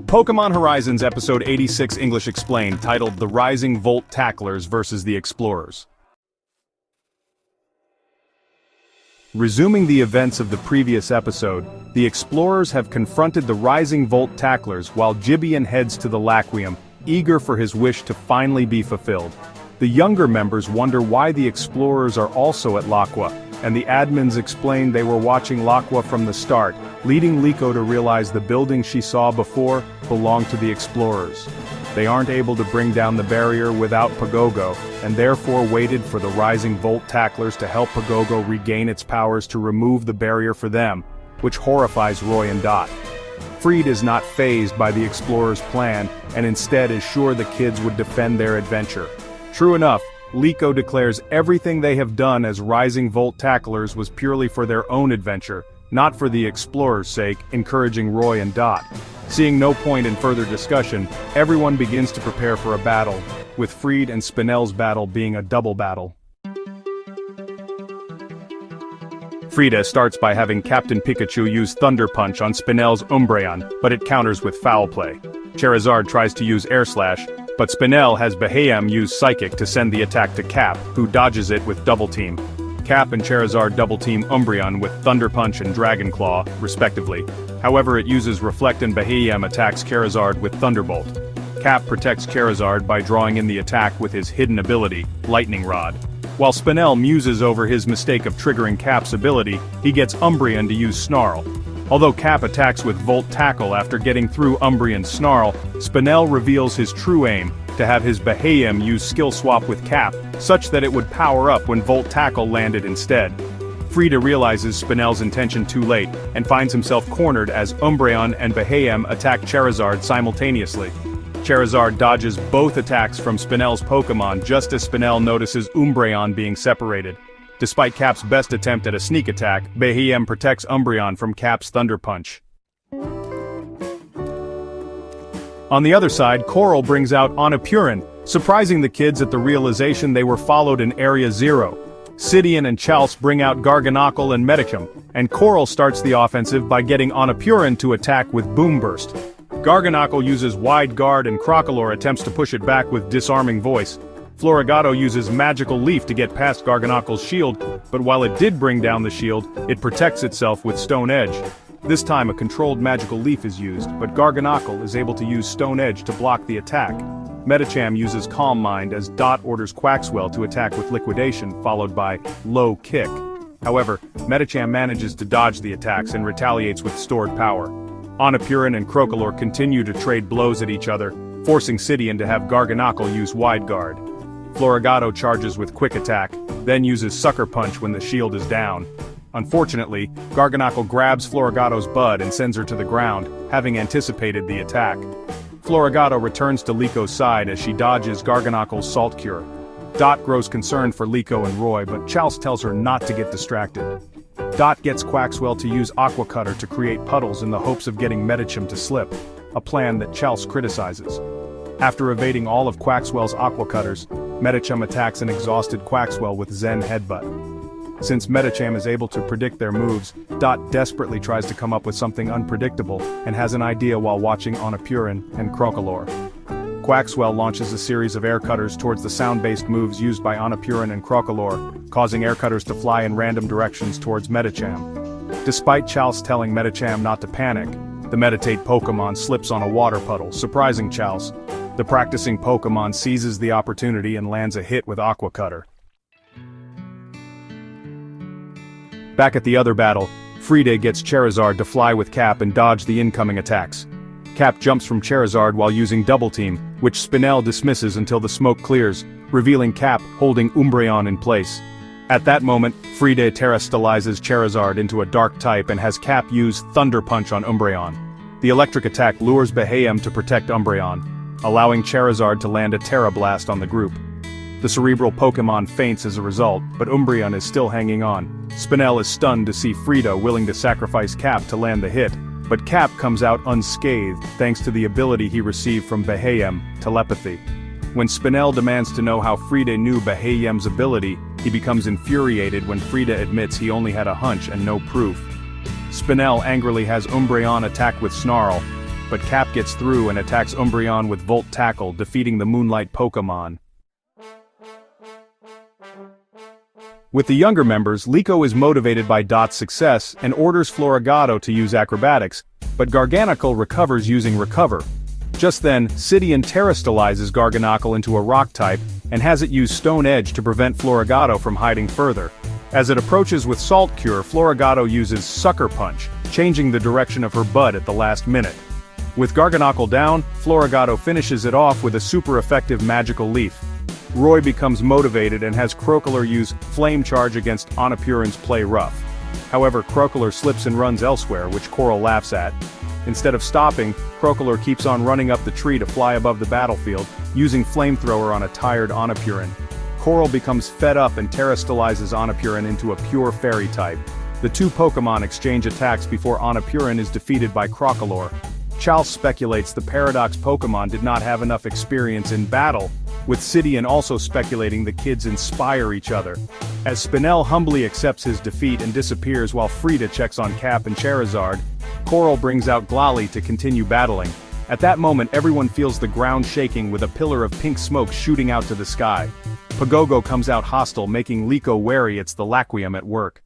Pokémon Horizons Episode 86 English Explained, titled The Rising Volt Tacklers vs. the Explorers. Resuming the events of the previous episode, the Explorers have confronted the Rising Volt Tacklers while Gibeon heads to the Laquium, eager for his wish to finally be fulfilled. The younger members wonder why the Explorers are also at Laquium, and the admins explain they were watching Laquium from the start, leading Liko to realize the building she saw before belonged to the Explorers. They aren't able to bring down the barrier without Pogogo, and therefore waited for the Rising Volt Tacklers to help Pogogo regain its powers to remove the barrier for them, which horrifies Roy and Dot. Friede is not fazed by the Explorers' plan, and instead is sure the kids would defend their adventure. True enough, Liko declares everything they have done as Rising Volt Tacklers was purely for their own adventure, not for the Explorers' sake, encouraging Roy and Dot. Seeing no point in further discussion, everyone begins to prepare for a battle, with Friede and Spinel's battle being a double battle. Friede starts by having Captain Pikachu use Thunder Punch on Spinel's Umbreon, but it counters with foul play. Charizard tries to use Air Slash, but Spinel has Baheem use Psychic to send the attack to Cap, who dodges it with Double Team. Cap and Charizard double-team Umbreon with Thunder Punch and Dragon Claw, respectively. However, it uses Reflect and Baheem attacks Charizard with Thunderbolt. Cap protects Charizard by drawing in the attack with his hidden ability, Lightning Rod. While Spinel muses over his mistake of triggering Cap's ability, he gets Umbreon to use Snarl. Although Cap attacks with Volt Tackle after getting through Umbreon's Snarl, Spinel reveals his true aim, to have his Baheem use Skill Swap with Cap, such that it would power up when Volt Tackle landed instead. Friede realizes Spinel's intention too late, and finds himself cornered as Umbreon and Baheem attack Charizard simultaneously. Charizard dodges both attacks from Spinel's Pokémon just as Spinel notices Umbreon being separated. Despite Cap's best attempt at a sneak attack, Baheem protects Umbreon from Cap's Thunder Punch. On the other side, Coral brings out Onopurin, surprising the kids at the realization they were followed in Area Zero. Sidian and Chalce bring out Garganacl and Medicham, and Coral starts the offensive by getting Onopurin to attack with Boom Burst. Garganacl uses Wide Guard and Crocolore attempts to push it back with Disarming Voice. Floragato uses Magical Leaf to get past Garganacl's shield, but while it did bring down the shield, it protects itself with Stone Edge. This time a controlled Magical Leaf is used, but Garganacl is able to use Stone Edge to block the attack. Medicham uses Calm Mind as Dot orders Quaxwell to attack with Liquidation, followed by Low Kick. However, Medicham manages to dodge the attacks and retaliates with Stored Power. Onopurin and Crocolore continue to trade blows at each other, forcing Sidian to have Garganacl use Wide Guard. Floragato charges with Quick Attack, then uses Sucker Punch when the shield is down. Unfortunately, Garganacl grabs Floragato's bud and sends her to the ground, having anticipated the attack. Floragato returns to Liko's side as she dodges Garganacl's Salt Cure. Dot grows concerned for Liko and Roy, but Chalce tells her not to get distracted. Dot gets Quaxwell to use Aqua Cutter to create puddles in the hopes of getting Medicham to slip, a plan that Chalce criticizes. After evading all of Quaxwell's Aqua Cutters, Medicham attacks an exhausted Quaxwell with Zen Headbutt. Since Medicham is able to predict their moves, Dot desperately tries to come up with something unpredictable, and has an idea while watching Onopurin and Crocolore. Quaxwell launches a series of air cutters towards the sound-based moves used by Onopurin and Crocolore, causing air cutters to fly in random directions towards Medicham. Despite Chalce telling Medicham not to panic, the Meditate Pokémon slips on a water puddle, surprising Chalce. The practicing Pokémon seizes the opportunity and lands a hit with Aqua Cutter. Back at the other battle, Friede gets Charizard to fly with Cap and dodge the incoming attacks. Cap jumps from Charizard while using Double Team, which Spinel dismisses until the smoke clears, revealing Cap holding Umbreon in place. At that moment, Friede terastallizes Charizard into a dark type and has Cap use Thunder Punch on Umbreon. The electric attack lures Baheem to protect Umbreon, allowing Charizard to land a Terra Blast on the group. The cerebral Pokémon faints as a result, but Umbreon is still hanging on. Spinel is stunned to see Friede willing to sacrifice Cap to land the hit, but Cap comes out unscathed thanks to the ability he received from Baheem, Telepathy. When Spinel demands to know how Friede knew Baheem's ability, he becomes infuriated when Friede admits he only had a hunch and no proof. Spinel angrily has Umbreon attack with Snarl, but Cap gets through and attacks Umbreon with Volt Tackle, defeating the Moonlight Pokémon. With the younger members, Liko is motivated by Dot's success and orders Floragato to use acrobatics, but Garganacl recovers using Recover. Just then, Sidian terastallizes Garganacl into a rock type and has it use Stone Edge to prevent Floragato from hiding further. As it approaches with Salt Cure, Floragato uses Sucker Punch, changing the direction of her bud at the last minute. With Garganacl down, Floragato finishes it off with a super effective Magical Leaf. Roy becomes motivated and has Crocolor use Flame Charge against Onopurin's Play Rough. However, Crocolor slips and runs elsewhere, which Coral laughs at. Instead of stopping, Crocolor keeps on running up the tree to fly above the battlefield, using Flamethrower on a tired Onopurin. Coral becomes fed up and terastallizes Onopurin into a pure Fairy type. The two Pokémon exchange attacks before Onopurin is defeated by Crocolor. Chalce speculates the Paradox Pokémon did not have enough experience in battle, with Sidian also speculating the kids inspire each other. As Spinel humbly accepts his defeat and disappears while Friede checks on Cap and Charizard, Coral brings out Glalie to continue battling. At that moment, everyone feels the ground shaking with a pillar of pink smoke shooting out to the sky. Pagogo comes out hostile, making Liko wary it's the Laquium at work.